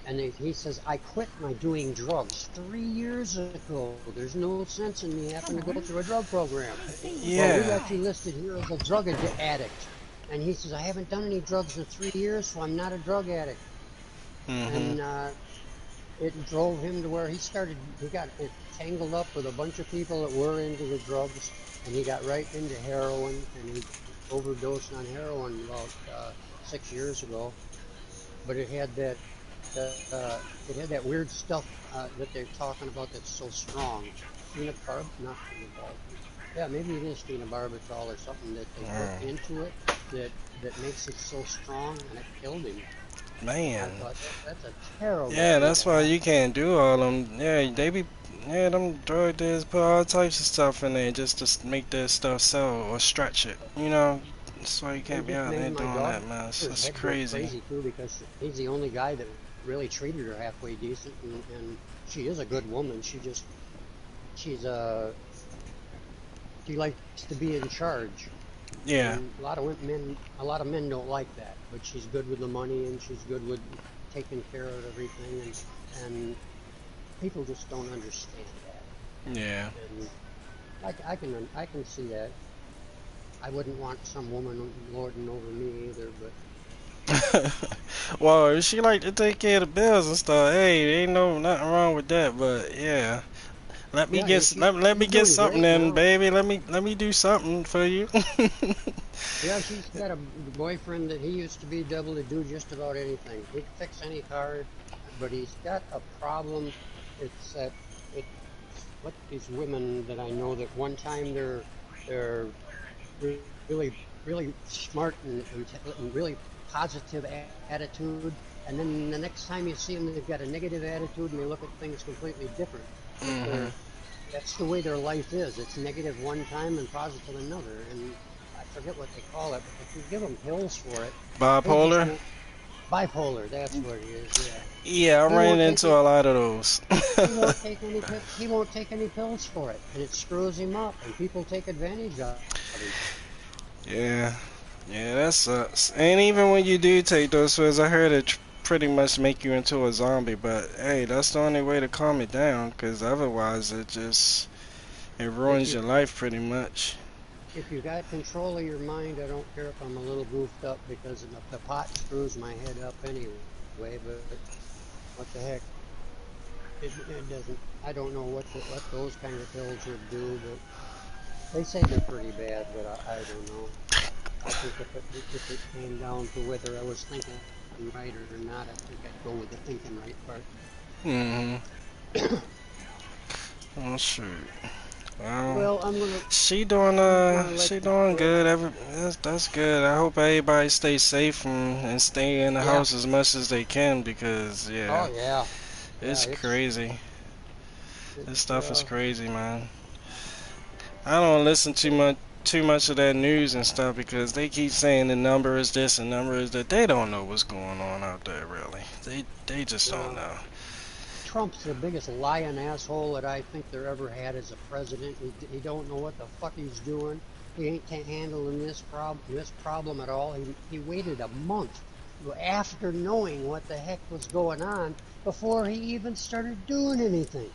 And he says, I quit my doing drugs 3 years ago. There's no sense in me having to go through a drug program. Well, we got you listed here as a drug addict. And he says, I haven't done any drugs in 3 years, so I'm not a drug addict. And it drove him to where he got tangled up with a bunch of people that were into the drugs, and he got right into heroin, and he overdosed on heroin about 6 years ago. But it had that weird stuff that they're talking about that's so strong. Not phenobarbital. Yeah, maybe it is phenobarbital or something that they put into it that makes it so strong, and it killed him. Man. I thought that's a terrible Yeah, thing that's to why happen. you can't do all them. Yeah, they be. Yeah, them drug dealers put all types of stuff in there just to make that stuff sell or stretch it. You know, that's why you And can't it be just out there made my doing that, man. daughter's That's head go crazy. crazy too, because he's the only guy that really treated her halfway decent, and she is a good woman. She's she likes to be in charge, Yeah. and a lot of men don't like that. But she's good with the money, and she's good with taking care of everything, and people just don't understand that. Yeah. And I can see that. I wouldn't want some woman lording over me either, but. Well, if she like to take care of the bills and stuff, hey, ain't nothing wrong with that. But yeah, let me Yeah, get let me she's get doing something great in, now. baby. Let me do something for you. Yeah, she's got a boyfriend that he used to be able to do just about anything. He'd fix any car, but he's got a problem. It's that it's what these women that I know that one time they're really smart and really positive attitude, and then the next time you see them, they've got a negative attitude and they look at things completely different. But that's the way their life is. It's negative one time and positive another, and I forget what they call it, but if you give him pills for it, they just Bipolar. won't. Bipolar, that's what it is. Yeah, Yeah, I'm he running won't take into it. a lot of those. He won't take any pills for it, and it screws him up, and people take advantage of him. Yeah. Yeah, that sucks. And even when you do take those pills, I heard it pretty much make you into a zombie. But hey, that's the only way to calm it down, because otherwise it ruins your life pretty much. If you got control of your mind, I don't care if I'm a little goofed up because the pot screws my head up anyway. But what the heck? It doesn't. I don't know what those kind of pills would do, but they say they're pretty bad. But I don't know. I think if it came down to whether I was thinking right or not, I think I'd go with the thinking right part. Mm-hmm. Oh shoot. Well, Well, I'm gonna let she you doing go. good. That's good. I hope everybody stays safe and stay in the Yeah. house as much as they can, because Oh yeah, yeah. Yeah. it's crazy. This It's stuff is crazy, man. I don't listen too much of that news and stuff, because they keep saying the number is this and number is that. They don't know what's going on out there, really. They just don't know. Trump's the biggest lying asshole that I think there ever had as a president. He don't know what the fuck he's doing. He ain't handling this problem at all. He waited a month after knowing what the heck was going on before he even started doing anything.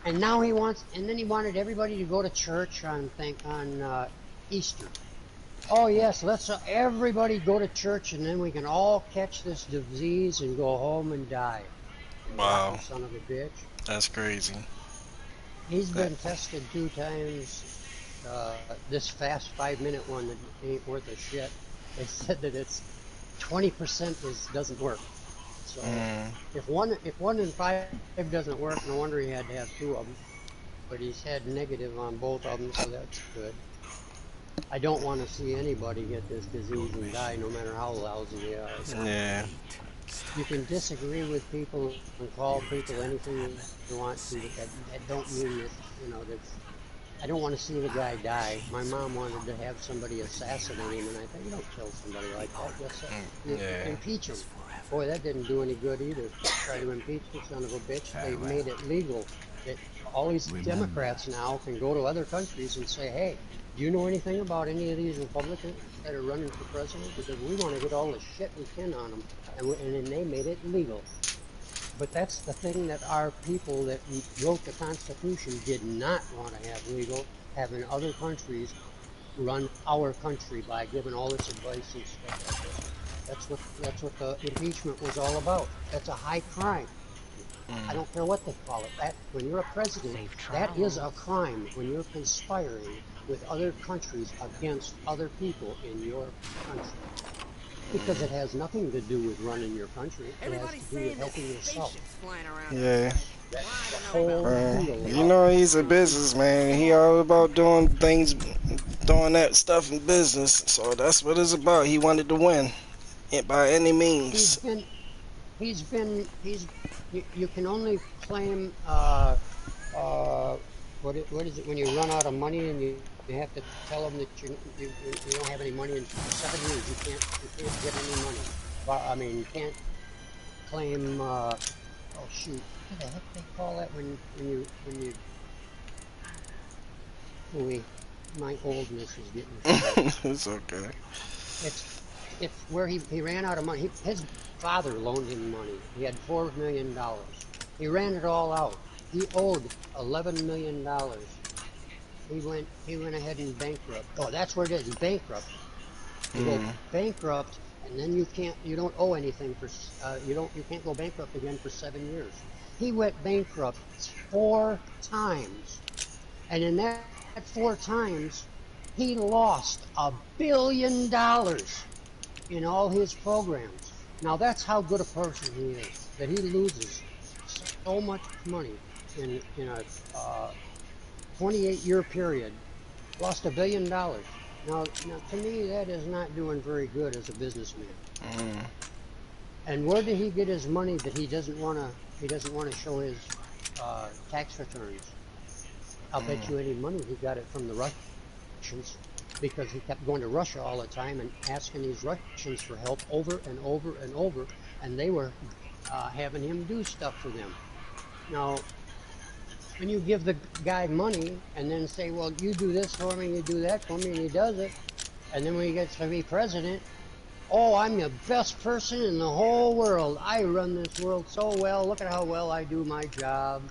And now and then he wanted everybody to go to church on Easter. Oh yes, let's everybody go to church, and then we can all catch this disease and go home and die. Wow, Rotten son of a bitch. that's crazy. He's been tested 2 times. This fast 5-minute one that ain't worth a shit. They said that it's 20% doesn't work. So if one in 5 doesn't work, no wonder he had to have 2 of them. But he's had negative on both of them, so that's good. I don't want to see anybody get this disease and die, no matter how lousy they are. Yeah. You can disagree with people and call people anything you want to, but that don't mean that, that's. I don't want to see the guy die. My mom wanted to have somebody assassinate him, and I thought, you don't kill somebody like that. You impeach him. Boy, that didn't do any good either. Try to impeach the son of a bitch. They made it legal that all these Democrats now can go to other countries and say, hey, do you know anything about any of these Republicans that are running for president? Because we want to get all the shit we can on them. And then they made it legal. But that's the thing that our people that wrote the Constitution did not want to have legal, having other countries run our country by giving all this advice and stuff like this. That's what the impeachment was all about. That's a high crime. I don't care what they call it. That when you're a president, that is a crime when you're conspiring with other countries against other people in your country. Because it has nothing to do with running your country. It has to do with helping yourself. Yeah. That's the whole deal. You know, he's a businessman. He all about doing that stuff in business. So that's what it's about. He wanted to win, by any means. You can only claim, what is it when you run out of money and you have to tell them that you don't have any money in 7 years. You can't get any money. I mean, you can't claim, oh shoot, what the heck they call that when you my oldness is getting It's okay. It's where he ran out of money. His father loaned him money. He had $4 million. He ran it all out. He owed $11 million. He went ahead and bankrupt. Oh, that's where it is. He's bankrupt. You go bankrupt, and then you don't owe anything you can't go bankrupt again for 7 years. He went bankrupt 4 times, and in that 4 times, he lost $1 billion in all his programs. Now that's how good a person he is, that he loses so much money in a 28-year period, lost $1 billion. Now, to me, that is not doing very good as a businessman. And where did he get his money that he doesn't want to show his tax returns? I'll bet you any money he got it from the Russians, because he kept going to Russia all the time and asking these Russians for help over and over and over, and they were having him do stuff for them. Now, when you give the guy money and then say, well, you do this for me, you do that for me, and he does it, And then when he gets to be president, oh, I'm the best person in the whole world. I run this world so well. Look at how well I do my job.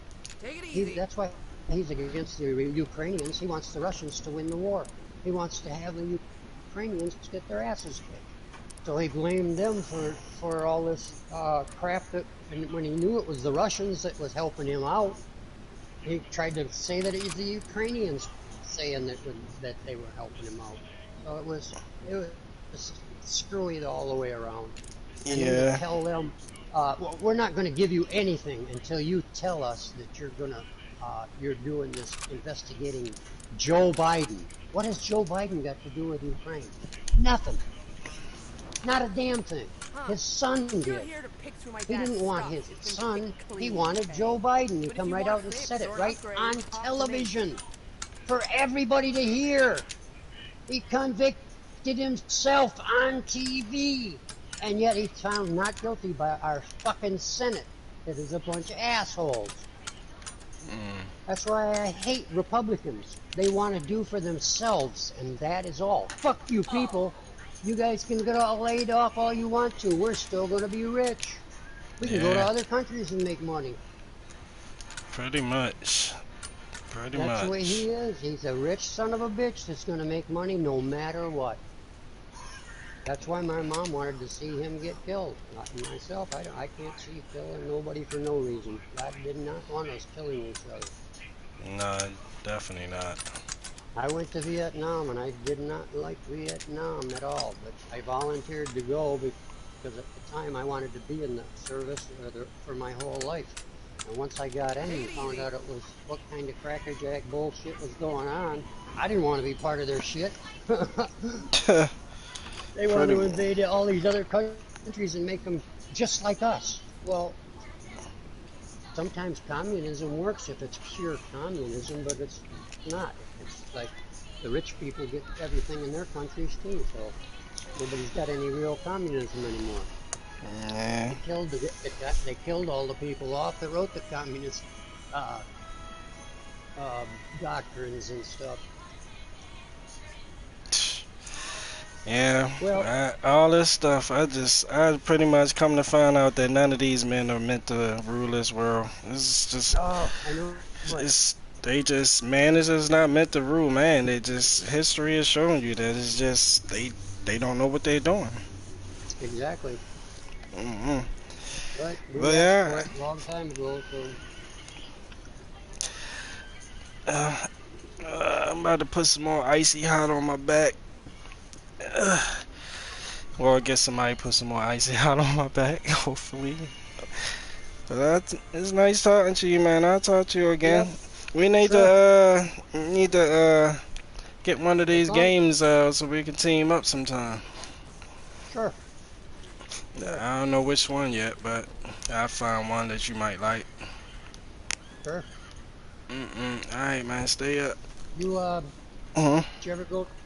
Take it easy. That's why he's against the Ukrainians. He wants the Russians to win the war. He wants to have the Ukrainians get their asses kicked. So he blamed them for all this crap. And when he knew it was the Russians that was helping him out, he tried to say that it was the Ukrainians saying that they were helping him out. So it was screwy all the way around. And then to tell them, well, we're not going to give you anything until you tell us that you're doing this investigating Joe Biden. What has Joe Biden got to do with Ukraine? Nothing. Not a damn thing. His son did. He didn't want his son. He wanted Joe Biden to come right out and said it right on television for everybody to hear. He convicted himself on TV, and yet he's found not guilty by our fucking Senate. That is a bunch of assholes. That's why I hate Republicans. They want to do for themselves, and that is all. Fuck you people. You guys can get all laid off all you want to. We're still going to be rich. We can go to other countries and make money. Pretty much. That's the way he is. He's a rich son of a bitch that's going to make money no matter what. That's why my mom wanted to see him get killed. Not myself. I can't see killing nobody for no reason. God did not want us killing each other. No, definitely not. I went to Vietnam and I did not like Vietnam at all, but I volunteered to go because at the time I wanted to be in the service for my whole life. And once I got in and found out it was what kind of crackerjack bullshit was going on, I didn't want to be part of their shit. They wanted to invade all these other countries and make them just like us. Well, sometimes communism works if it's pure communism, but it's not. It's like the rich people get everything in their countries too, so nobody's got any real communism anymore. Yeah. They killed all the people off that wrote the communist doctrines and stuff. Yeah, well, all this stuff, I pretty much come to find out that none of these men are meant to rule this world. It's just, I know. Man is just not meant to rule, man. History has shown you that it's just, they don't know what they're doing. Exactly. But yeah. A long time ago, so. I'm about to put some more icy hot on my back. Well, I guess somebody put some more icy hot on my back, hopefully. But it's nice talking to you, man. I'll talk to you again. Yep. We need to get one of these games so we can team up sometime. Sure. I don't know which one yet, but I found one that you might like. Sure. Alright, man, stay up. You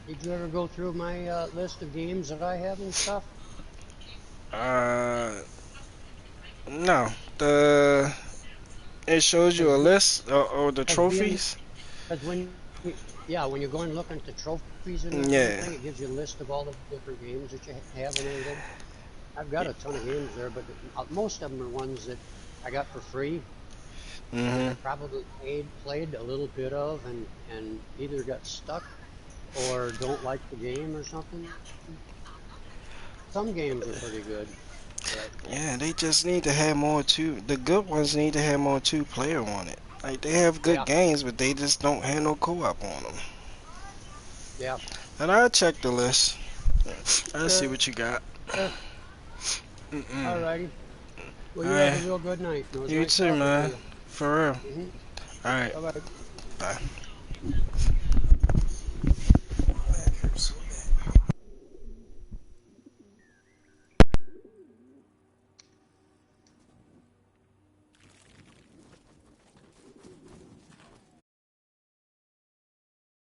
did you ever go through my list of games that I have and stuff? No. It shows you a list or the trophies. Because when you go and look into trophies and everything, it gives you a list of all the different games that you have and everything. I've got a ton of games there, but most of them are ones that I got for free. And I probably played a little bit of and either got stuck or don't like the game or something. Some games are pretty good. Yeah, they just need to have more the good ones need to have more two-player on it. Like, they have good games, but they just don't have no co-op on them. Yeah. And I'll check the list. I'll see what you got. Alrighty. Well, you have a real good night. You too, man. For real. Alright. Bye-bye. Bye.